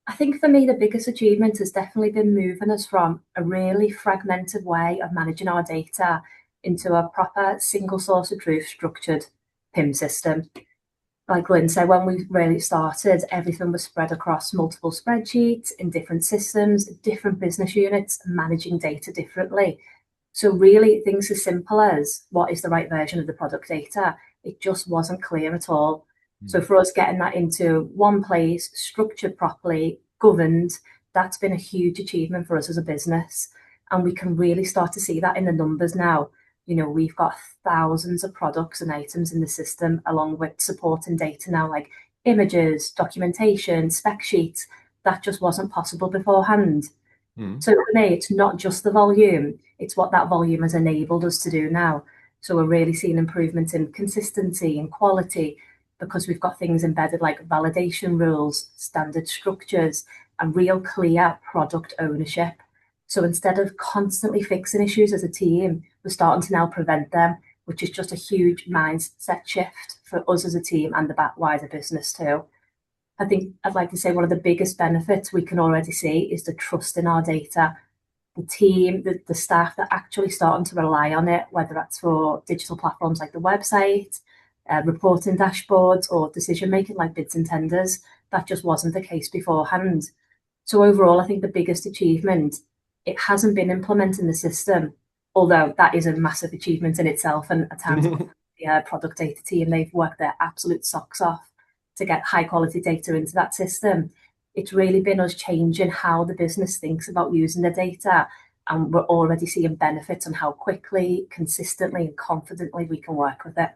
I think for me, the biggest achievement has definitely been moving us from a really fragmented way of managing our data into a proper single source of truth structured PIM system. Like Lynn said, when we really started, everything was spread across multiple spreadsheets in different systems, different business units, managing data differently. So really things as simple as what is the right version of the product data, it just wasn't clear at all. So for us getting that into one place, structured properly, governed, that's been a huge achievement for us as a business. And we can really start to see that in the numbers now. You know, we've got thousands of products and items in the system, along with supporting data now, like images, documentation, spec sheets. That just wasn't possible beforehand. So for me, it's not just the volume, it's what that volume has enabled us to do now. So we're really seeing improvements in consistency and quality because we've got things embedded like validation rules, standard structures, and real clear product ownership. So instead of constantly fixing issues as a team, we're starting to now prevent them, which is just a huge mindset shift for us as a team and the wider business too. I think I'd like to say one of the biggest benefits we can already see is the trust in our data. The team, the staff that actually starting to rely on it, whether that's for digital platforms like the website, reporting dashboards, or decision making like bids and tenders. That just wasn't the case beforehand. So overall, I think the biggest achievement, it hasn't been implementing the system, although that is a massive achievement in itself. And at times, the product data team, they've worked their absolute socks off to get high quality data into that system. It's really been us changing how the business thinks about using the data. And we're already seeing benefits on how quickly, consistently, and confidently we can work with it.